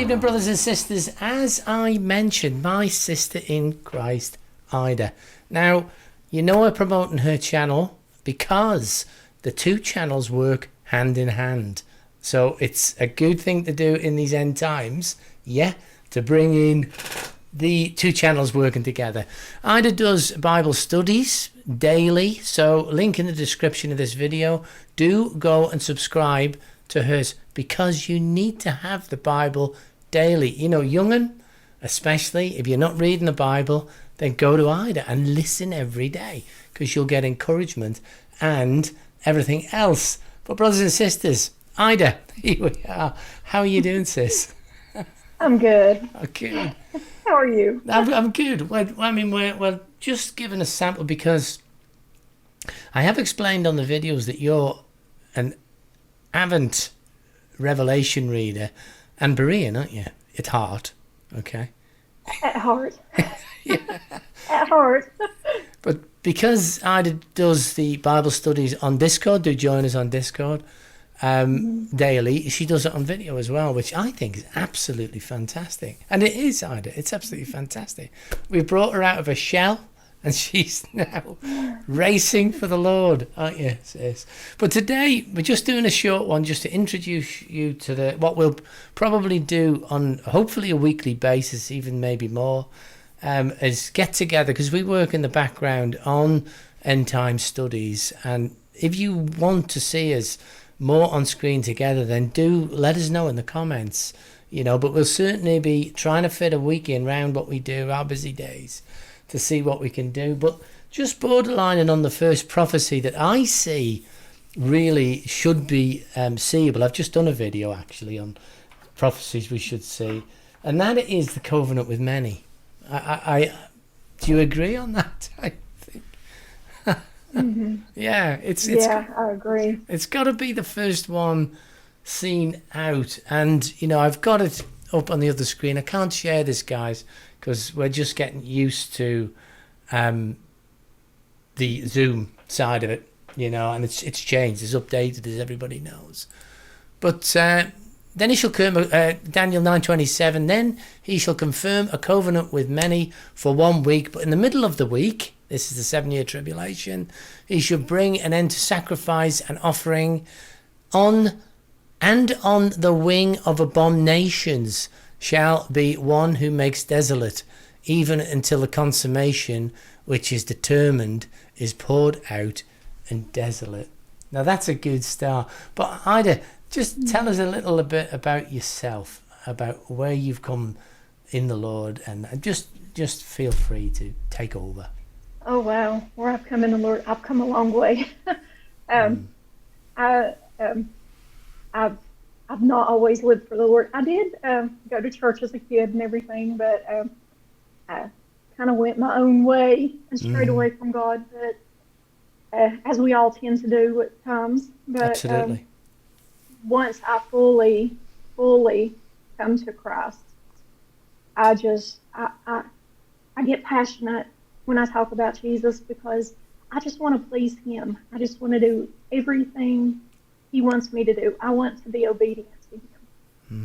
evening, brothers and sisters. As I mentioned, my sister in Christ, Ida. Now, you know we're promoting her channel because the two channels work hand in hand. So it's a good thing to do in these end times, to bring in the two channels working together. Ida does Bible studies daily, so link in the description of this video. Do go and subscribe to hers because you need to have the Bible daily. You know, young'un, especially if you're not reading the Bible, then go to Ida and listen every day because you'll get encouragement and everything else. But brothers and sisters, Ida, here we are. How are you doing, sis? I'm good. Okay. How are you? I'm good. We're just giving a sample because I have explained on the videos that you're an avid Revelation reader and Berean, aren't you? At heart, okay? At heart. Yeah. At heart. But because Ida does the Bible studies on Discord, do join us on Discord daily. She does it on video as well, which I think is absolutely fantastic. And it is, Ida. It's absolutely fantastic. We've brought her out of her shell and she's now racing for the Lord, aren't you, sis? But today we're just doing a short one just to introduce you to what we'll probably do on hopefully a weekly basis, even maybe more, is get together because we work in the background on end time studies. And if you want to see us more on screen together, then do let us know in the comments, but we'll certainly be trying to fit a week in round what we do, our busy days, to see what we can do. But just borderlining on the first prophecy that I see really should be seeable. I've just done a video actually on prophecies we should see, and that is the covenant with many. I do you agree on that? I think yeah, I agree. It's got to be the first one seen out, and I've got it up on the other screen. I can't share this, guys, because we're just getting used to the Zoom side of it, and it's changed, it's updated, as everybody knows. But then he shall Daniel 9:27. Then he shall confirm a covenant with many for 1 week, but in the middle of the week, this is the 7-year tribulation, he shall bring an end to sacrifice and offering on the wing of abominations shall be one who makes desolate, even until the consummation which is determined is poured out and desolate. Now that's a good start. But Ida, just tell us a little bit about yourself, about where you've come in the Lord, and just feel free to take over. Oh wow, where I've come in the Lord, I've come a long way. I've not always lived for the Lord. I did go to church as a kid and everything, but I kind of went my own way and strayed away from God. But as we all tend to do at times. But absolutely. Once I fully come to Christ, I get passionate when I talk about Jesus because I just want to please Him. I just want to do everything He wants me to do. I want to be obedient to Him,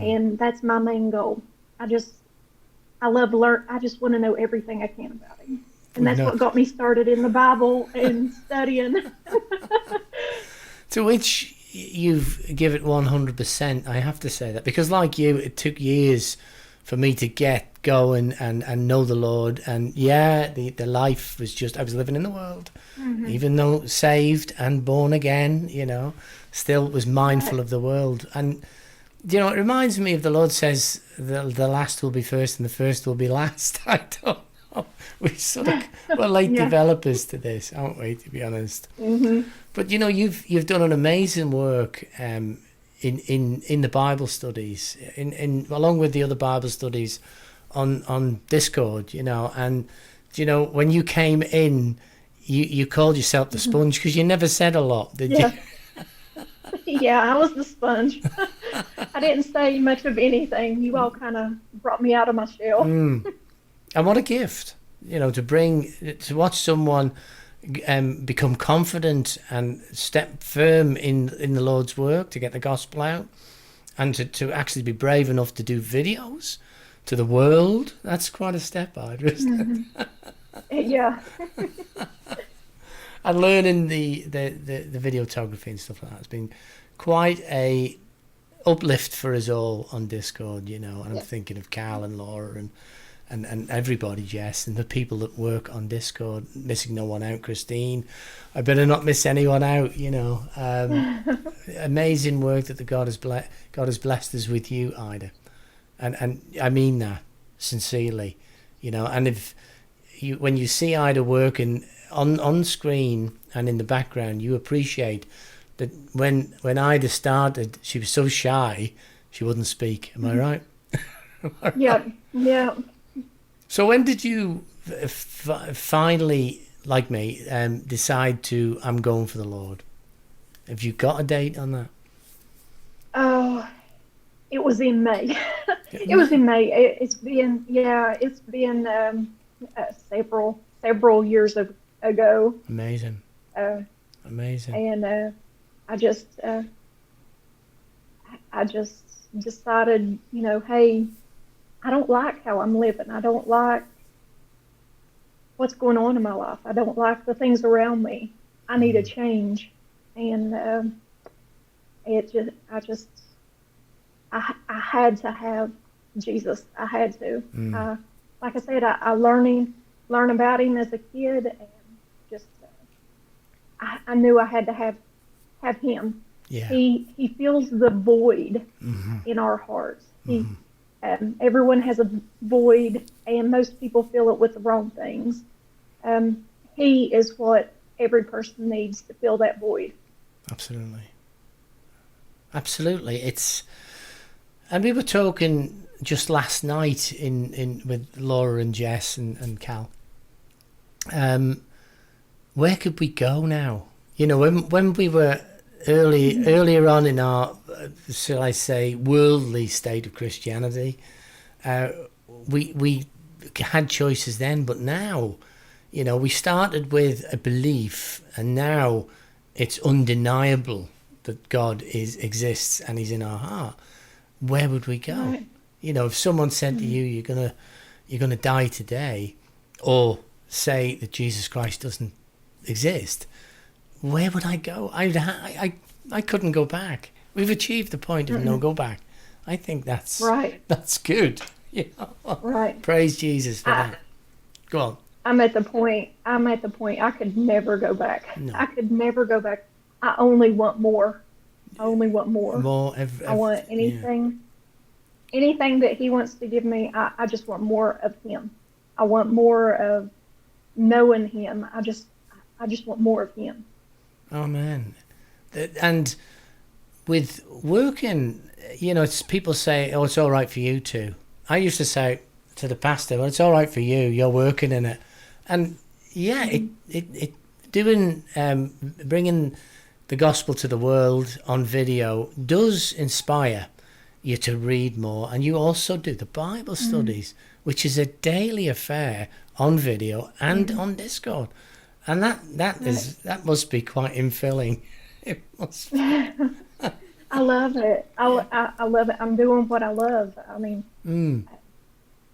and that's my main goal. I just want to know everything I can about Him, and that's what got me started in the Bible and studying. To which you've given 100%. I have to say that because, like you, it took years for me to get going and know the Lord. And the life was just, I was living in the world, even though saved and born again, still was mindful of the world. And it reminds me of the Lord says the last will be first and the first will be last. I don't know, we're late developers to this, aren't we, to be honest? But you've done an amazing work in the Bible studies, in along with the other Bible studies on Discord, and when you came in, you called yourself the sponge because you never said a lot, did you? Yeah, I was the sponge. I didn't say much of anything. You all kind of brought me out of my shell. And what a gift, to watch someone become confident and step firm in the Lord's work to get the gospel out. and to actually be brave enough to do videos to the world, that's quite a step, Ida, isn't it? Yeah. And learning the videography and stuff like that has been quite a uplift for us all on Discord, you know. And I'm thinking of Cal and Laura and everybody, Jess, and the people that work on Discord, missing no one out. Christine, I better not miss anyone out, you know. Amazing work that God has blessed us with you, Ida, and I mean that sincerely, you know. And if you, when you see Ida working on screen and in the background, you appreciate that when Ida started, she was so shy she wouldn't speak. Am I right? Yeah. Yeah. So when did you finally, like me, decide to, I'm going for the Lord? Have you got a date on that? Oh, it was in May. It was in May. It's been several years ago. Amazing. Amazing. And I just decided, you know, hey, I don't like how I'm living. I don't like what's going on in my life. I don't like the things around me. I need a change. And I had to have Jesus. I had to. Like I said, I learn about him as a kid, and just I knew I had to have him. Yeah. He fills the void in our hearts. Everyone has a void, and most people fill it with the wrong things. He is what every person needs to fill that void. Absolutely. And we were talking just last night in with Laura and Jess and Cal. Where could we go now? You know, when we were earlier on in our, shall I say, worldly state of Christianity, we had choices then, but now, you know, we started with a belief, and now it's undeniable that God exists and he's in our heart. Where would we go? Right. You know, if someone said to you, you're gonna die today, or say that Jesus Christ doesn't exist, where would I go? I couldn't go back. We've achieved the point of no go back. I think that's right. That's good. You know? Right. Praise Jesus for that. Go on. I'm at the point I could never go back. No. I could never go back. I only want more. I only want more. More. I want anything that he wants to give me. I just want more of him. I want more of knowing him. I just want more of him. Oh man. And with working, you know, it's people say, oh, it's all right for you too. I used to say to the pastor, well, it's all right for you. You're working in it. And yeah, it doing, bringing the gospel to the world on video does inspire you to read more. And you also do the Bible studies, which is a daily affair on video and on Discord. And that must be quite infilling. It must be. I love it. I love it. I'm doing what I love. I mean,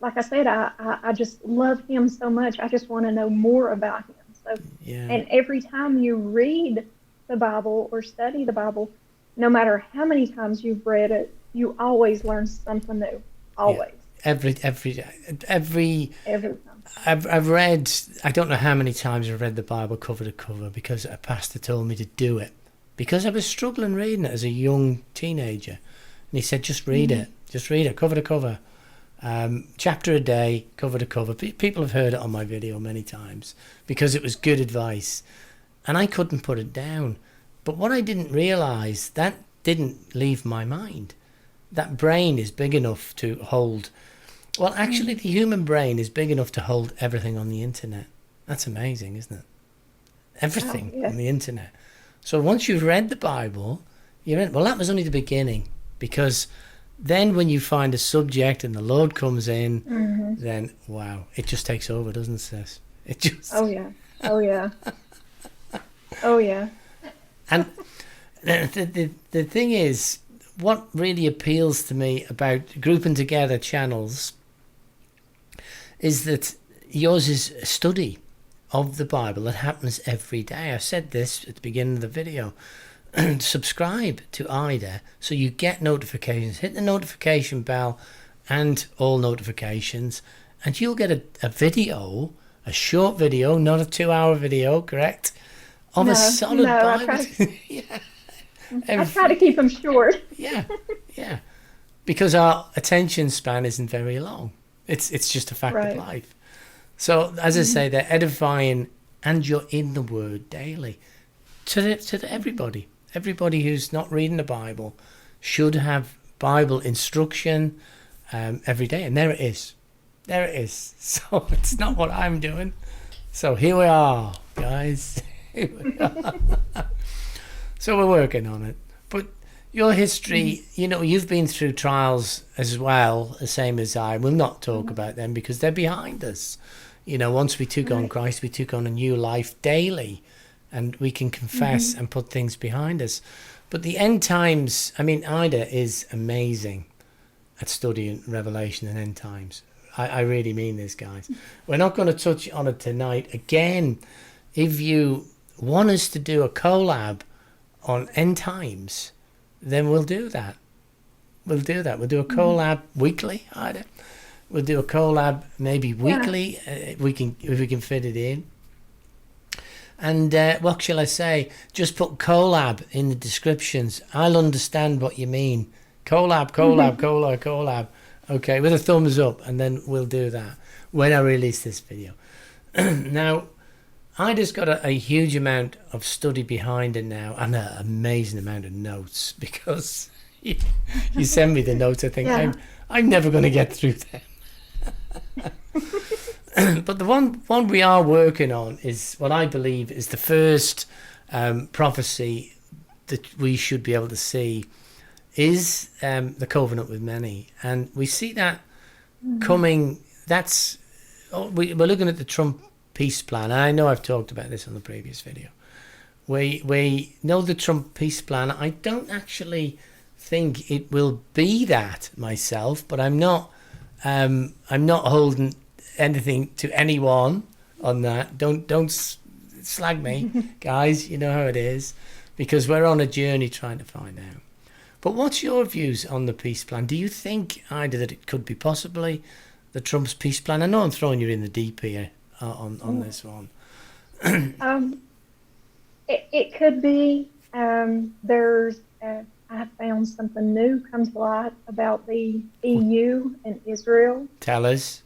like I said, I just love him so much. I just want to know more about him. So, and every time you read the Bible or study the Bible, no matter how many times you've read it, you always learn something new. Always. Yeah. Every time. I've read, I don't know how many times I've read the Bible cover to cover because a pastor told me to do it. Because I was struggling reading it as a young teenager. And he said, just read it, cover to cover. Chapter a day, cover to cover. People have heard it on my video many times because it was good advice. And I couldn't put it down. But what I didn't realise, that didn't leave my mind. That brain is big enough to hold... Well, actually, the human brain is big enough to hold everything on the internet. That's amazing, isn't it? Everything on the internet. So once you've read the Bible, you're in. Well, that was only the beginning, because then when you find a subject and the Lord comes in, then, wow, it just takes over, doesn't it, sis? It just... Oh, yeah. Oh, yeah. Oh, yeah. And the thing is, what really appeals to me about grouping together channels is that yours is a study of the Bible that happens every day. I said this at the beginning of the video. Subscribe to Ida so you get notifications. Hit the notification bell and all notifications, and you'll get a video, a short video, not a 2-hour video, correct? Of a solid Bible. I try to keep them short. Yeah. Because our attention span isn't very long. It's just a fact of life. So, as I say, they're edifying, and you're in the Word daily. To everybody. Everybody who's not reading the Bible should have Bible instruction every day. And there it is. There it is. So, it's not what I'm doing. So, here we are, guys. Here we are. So, we're working on it. But your history, you've been through trials as well, the same as I. We'll not talk about them because they're behind us. Once we took on Christ, we took on a new life daily, and we can confess and put things behind us. But the end times, Ida is amazing at studying Revelation and end times. I really mean this, guys. We're not going to touch on it tonight. Again, if you want us to do a collab on end times, then we'll do that. We'll do a collab weekly, Ida. We'll do a collab maybe weekly if we can fit it in. And what shall I say? Just put collab in the descriptions. I'll understand what you mean. Collab. Okay, with a thumbs up, and then we'll do that when I release this video. Now, Ida's got a huge amount of study behind it now, and an amazing amount of notes, because you send me the notes. I think I'm never going to get through them. But the one we are working on is what I believe is the first prophecy that we should be able to see is the covenant with many, and we see that coming. We're looking at the Trump peace plan. I know I've talked about this on the previous video. We know the Trump peace plan. I don't actually think it will be that myself, but I'm not holding anything to anyone on that. Don't slag me, guys. You know how it is, because we're on a journey trying to find out. But what's your views on the peace plan? Do you think, Ida, that it could be possibly the Trump's peace plan? I know I'm throwing you in the deep here on this one. It could be. I found something new come to light about the EU and Israel. Tell us.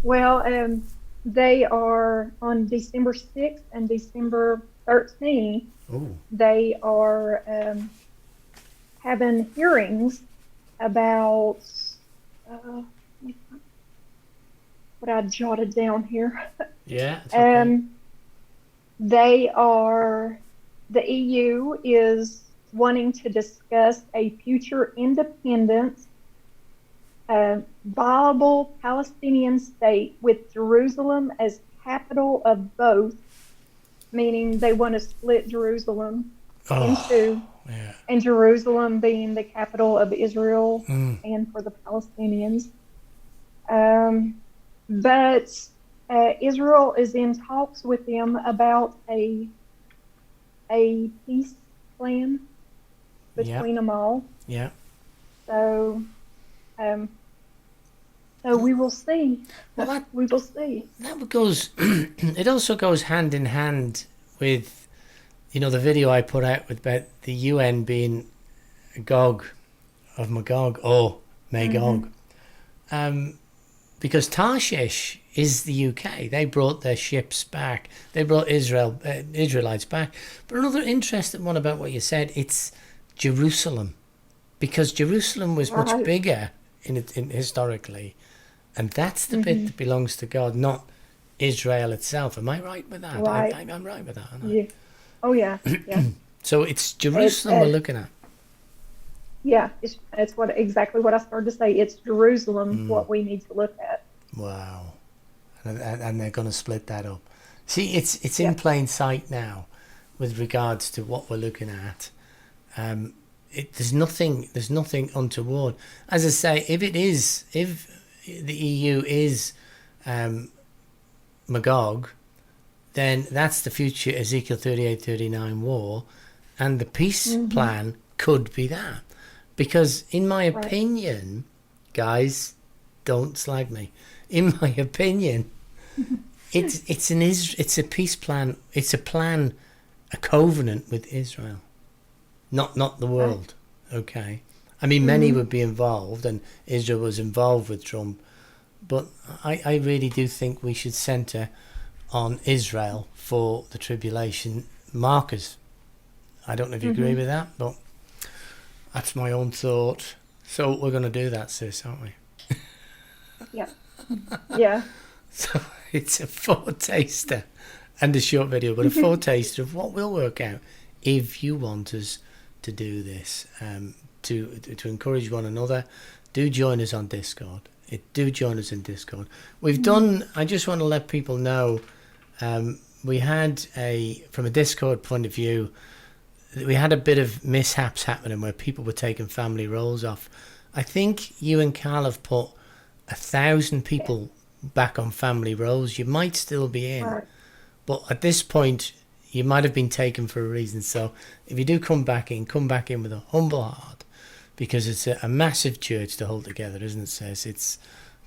Well, they are on December 6th and December 13th. Ooh. They are having hearings about what I jotted down here. Yeah. It's okay. The EU is wanting to discuss a future independent, viable Palestinian state with Jerusalem as capital of both, meaning they want to split Jerusalem in two, and Jerusalem being the capital of Israel and for the Palestinians. But Israel is in talks with them about a peace plan between them all. Yeah. So we will see. Well, we will see. That goes. It also goes hand in hand with, the video I put out about the UN being Gog of Magog or Magog, because Tarshish is the UK. They brought their ships back. They brought Israelites back. But another interesting one about what you said, it's Jerusalem, because Jerusalem was much bigger in historically, and that's the bit that belongs to God, not Israel itself. Am I right with that? Right. I'm right with that, aren't I? Yeah. Oh yeah. Yeah. So it's Jerusalem we're looking at. Yeah, it's exactly what I started to say. It's Jerusalem what we need to look at. Wow. And they're going to split that up. See, it's in plain sight now with regards to what we're looking at. There's nothing untoward. As I say, if the EU is Magog, then that's the future Ezekiel 38-39 war, and the peace plan could be that. Because in my opinion, guys, don't slag me. In my opinion, it's a peace plan. It's a covenant with Israel, not the world. Okay, I mean many would be involved, and Israel was involved with Trump, but I really do think we should centre on Israel for the tribulation markers. I don't know if you agree with that, but that's my own thought. So we're going to do that, sis, aren't we? Yeah. Yeah. So it's a foretaster and a short video, but a foretaster of what will work out if you want us to do this, to encourage one another. Do join us on Discord. Do join us in Discord. We've done, I just want to let people know, we had from a Discord point of view, we had a bit of mishaps happening where people were taking family roles off. I think you and Carl have put 1,000 people back on family roles. You might still be in, but at this point you might have been taken for a reason. So if you do come back in with a humble heart, because it's a massive church to hold together, isn't it, sis? It's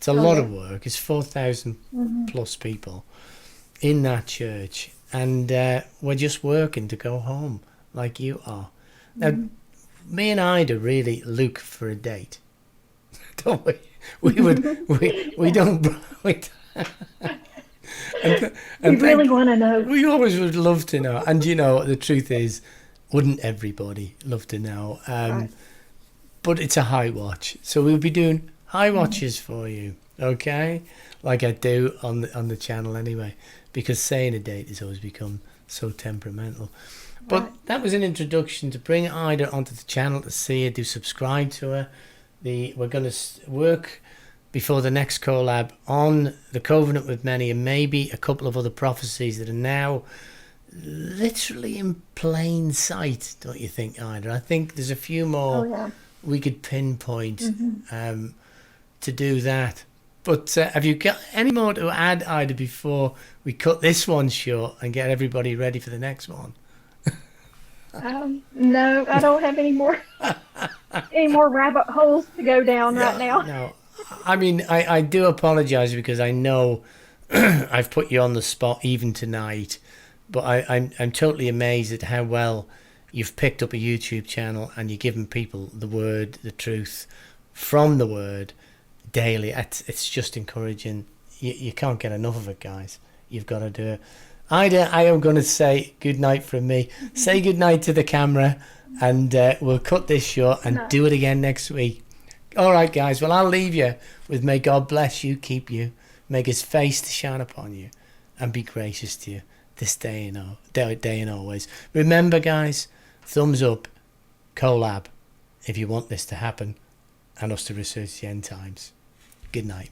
a lot of work. It's 4,000 plus people in that church, and we're just working to go home like you are. Now, me and Ida really look for a date, don't we? We don't. And we really want to know. We always would love to know. And you know, the truth is, wouldn't everybody love to know? But it's a high watch, so we'll be doing high watches for you, okay? Like I do on the channel anyway, because saying a date has always become so temperamental. But that was an introduction to bring Ida onto the channel, to see her, to subscribe to her. We're going to work before the next collab on the covenant with many, and maybe a couple of other prophecies that are now literally in plain sight, don't you think, Ida? I think there's a few more we could pinpoint to do that. But have you got any more to add, Ida, before we cut this one short and get everybody ready for the next one? No, I don't have any more rabbit holes to go down right now. No, I mean, I do apologise, because I know I've put you on the spot even tonight, but I'm totally amazed at how well you've picked up a YouTube channel and you're giving people the word, the truth from the word daily. It's just encouraging. You can't get enough of it, guys. You've got to do it. Ida, I am going to say good night from me. Say good night to the camera, and we'll cut this short and do it again next week. All right, guys. Well, I'll leave you with may God bless you, keep you, make his face to shine upon you, and be gracious to you this day and always. Remember, guys, thumbs up, collab, if you want this to happen and us to research the end times. Good night.